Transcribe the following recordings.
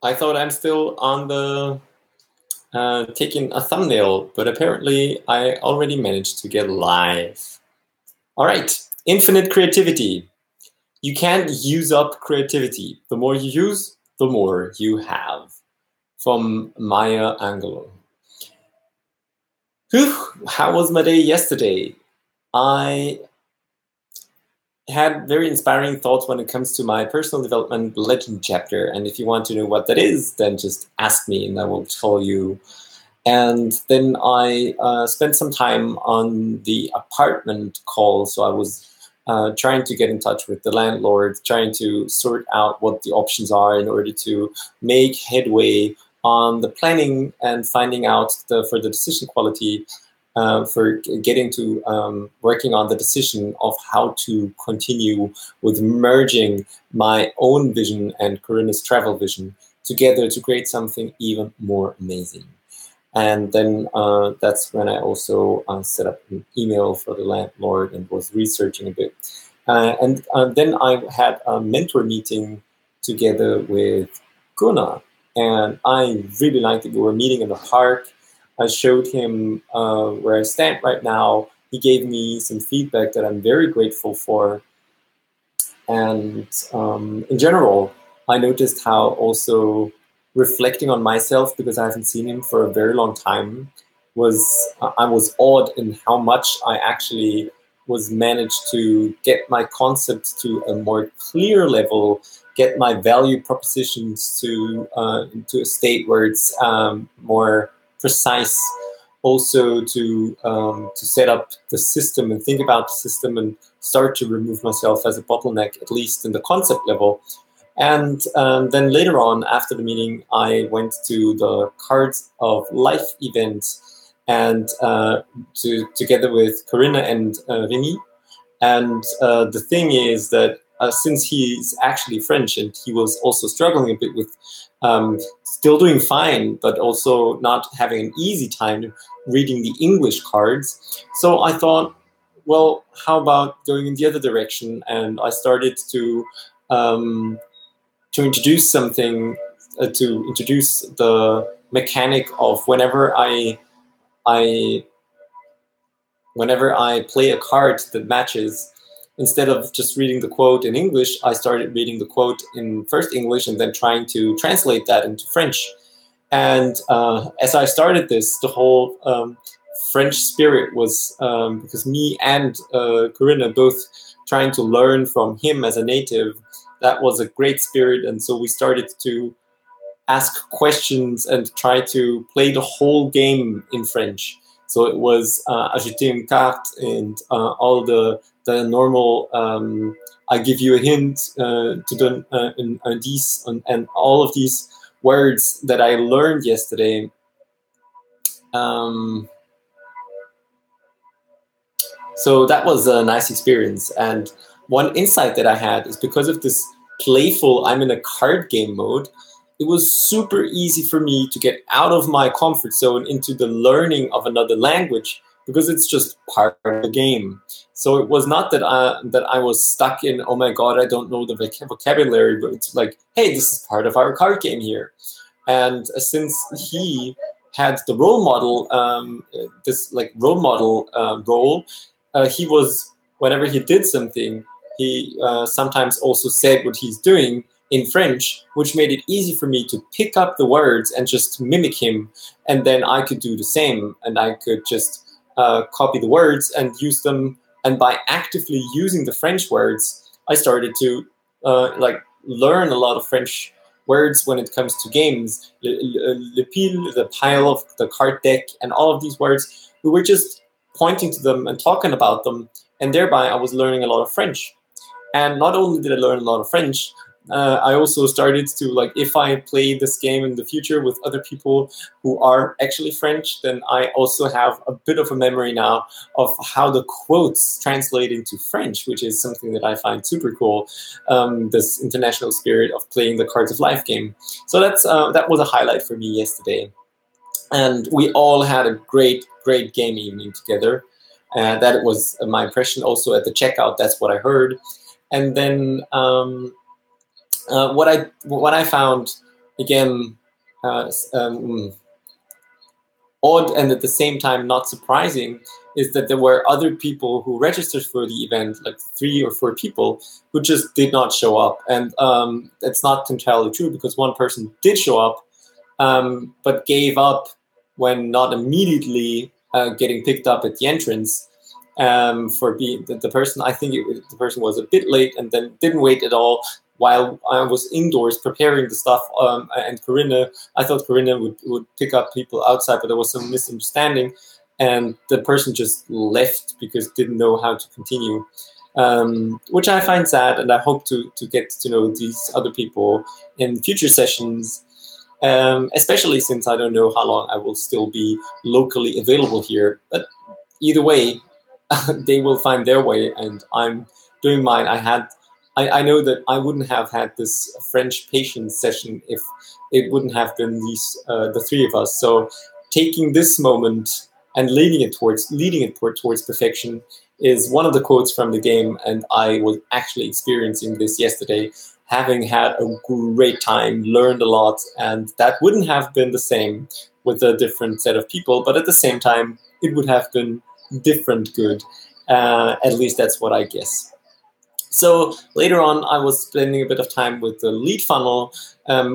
I thought I'm still on the taking a thumbnail, but apparently I already managed to get live. All right, infinite creativity. You can't use up creativity. The more you use, the more you have. From Maya Angelou. Whew, how was my day yesterday? I had very inspiring thoughts when it comes to my personal development legend chapter. And if you want to know what that is, then just ask me and I will tell you. And then I spent some time on the apartment call. So I was trying to get in touch with the landlord, trying to sort out what the options are in order to make headway on the planning and finding out for the decision quality for getting to working on the decision of how to continue with merging my own vision and Corinna's travel vision together to create something even more amazing. And then that's when I also set up an email for the landlord and was researching a bit. And then I had a mentor meeting together with Gunnar. And I really liked it. We were meeting in the park. I showed him where I stand right now. He gave me some feedback that I'm very grateful for. And in general, I noticed how also reflecting on myself, because I haven't seen him for a very long time, I was awed in how much I actually was managed to get my concepts to a more clear level, get my value propositions to a state where it's more precise, also to set up the system and think about the system and start to remove myself as a bottleneck, at least in the concept level. And then later on, after the meeting, I went to the Cards of Life event and together with Corinna and Remy. And the thing is that since he's actually French and he was also struggling a bit with still doing fine, but also not having an easy time reading the English cards. So I thought, well, how about going in the other direction? And I started to introduce something, to introduce the mechanic of whenever I play a card that matches, instead of just reading the quote in English, I started reading the quote in first English and then trying to translate that into French. And as I started this, the whole French spirit was, because me and Corinna both trying to learn from him as a native, that was a great spirit. And so we started to ask questions and try to play the whole game in French. So it was ajouter une carte and all the normal, I give you a hint, to donne un indice, and all of these words that I learned yesterday. So that was a nice experience. And one insight that I had is because of this playful, I'm in a card game mode, it was super easy for me to get out of my comfort zone into the learning of another language, because it's just part of the game. So it was not that I was stuck in, oh my God, I don't know the vocabulary, but it's like, hey, this is part of our card game here. And since he had the role model, this like role model role, he was, whenever he did something, he sometimes also said what he's doing in French, which made it easy for me to pick up the words and just mimic him. And then I could do the same, and I could just copy the words and use them. And by actively using the French words, I started to learn a lot of French words when it comes to games. Le pile, the pile of the card deck, and all of these words, we were just pointing to them and talking about them. And thereby I was learning a lot of French. And not only did I learn a lot of French, I also started to, like, if I play this game in the future with other people who are actually French, then I also have a bit of a memory now of how the quotes translate into French, which is something that I find super cool, this international spirit of playing the Cards of Life game. So that was a highlight for me yesterday. And we all had a great, great game evening together. That was my impression also at the checkout. That's what I heard. And then what I found again, odd and at the same time not surprising is that there were other people who registered for the event, like 3 or 4 people, who just did not show up. And that's not entirely true, because one person did show up, but gave up when not immediately getting picked up at the entrance. For being the person, I think the person was a bit late and then didn't wait at all while I was indoors preparing the stuff. And Corinna, I thought Corinna would pick up people outside, but there was some misunderstanding, and the person just left because didn't know how to continue, which I find sad, and I hope to get to know these other people in future sessions. Especially since I don't know how long I will still be locally available here. But either way, they will find their way, and I'm doing mine. I know that I wouldn't have had this French patience session if it wouldn't have been the 3 of us. So taking this moment and leading it towards perfection is one of the quotes from the game, and I was actually experiencing this yesterday, having had a great time, learned a lot, and that wouldn't have been the same with a different set of people, but at the same time, it would have been different good. At least that's what I guess. So later on, I was spending a bit of time with the lead funnel,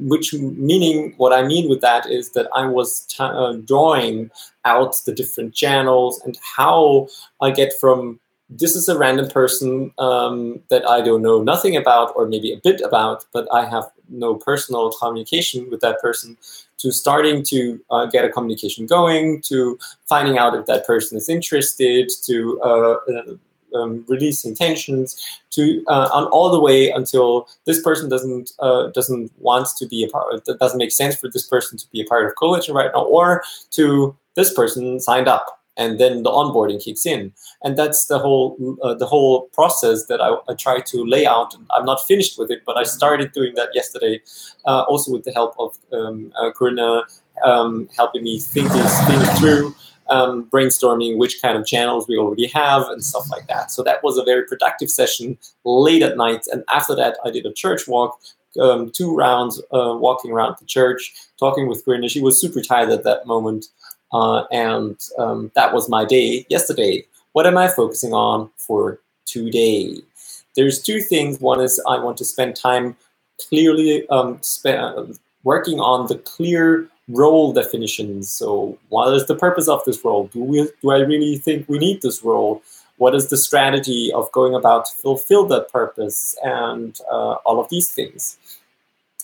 which meaning what I mean with that is that I was drawing out the different channels and how I get from this is a random person that I don't know nothing about, or maybe a bit about, but I have no personal communication with that person, to starting to get a communication going, to finding out if that person is interested, to release intentions, to on all the way until this person doesn't want to be a part. It doesn't make sense for this person to be a part of Coalition right now, or to this person signed up, and then the onboarding kicks in, and that's the whole process that I try to lay out. I'm not finished with it, but I started doing that yesterday, also with the help of Corinna, helping me think things through. Brainstorming which kind of channels we already have and stuff like that. So that was a very productive session late at night. And after that, I did a church walk, 2 rounds, walking around the church, talking with Corinna. She was super tired at that moment. And that was my day yesterday. What am I focusing on for today? There's 2 things. One is I want to spend time clearly working on the clear role definitions. So what is the purpose of this role? Do I really think we need this role? What is the strategy of going about to fulfill that purpose? And all of these things.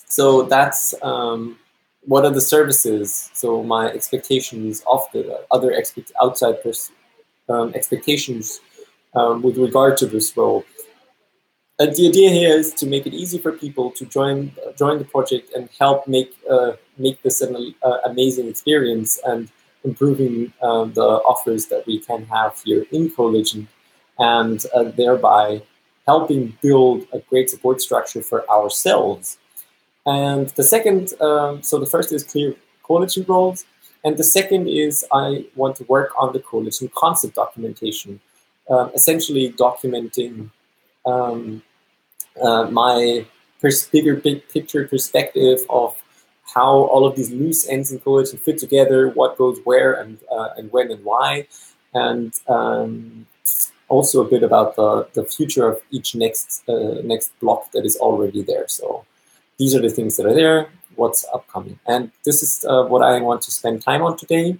So that's what are the services? So my expectations of the other outside expectations with regard to this role. And the idea here is to make it easy for people to join the project and help make this an amazing experience, and improving the offers that we can have here in Coalition, and thereby helping build a great support structure for ourselves. And the second, so the first is clear Coalition roles, and the second is I want to work on the Coalition concept documentation, essentially documenting my big picture perspective of how all of these loose ends in Coalition fit together, what goes where, and when and why, and also a bit about the future of each next block that is already there. So these are the things that are there, what's upcoming, and this is what I want to spend time on today.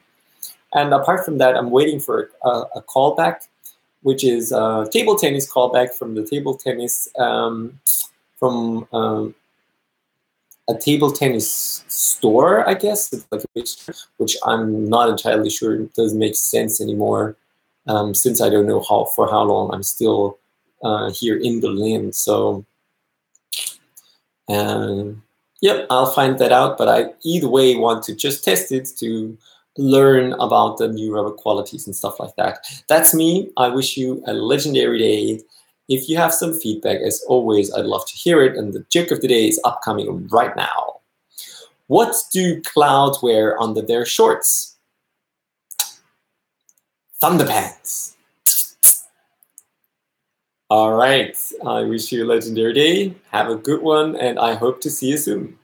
And apart from that, I'm waiting for a callback, which is a table tennis callback from the table tennis, from a table tennis store, I guess. It's like a mixture, which I'm not entirely sure it doesn't make sense anymore, since I don't know for how long I'm still here in Berlin. So, yep, I'll find that out. But I either way want to just test it to learn about the new rubber qualities and stuff like that. That's me. I wish you a legendary day. If you have some feedback, as always, I'd love to hear it. And the joke of the day is upcoming right now. What do clouds wear under their shorts? Thunderpants. All right. I wish you a legendary day. Have a good one, and I hope to see you soon.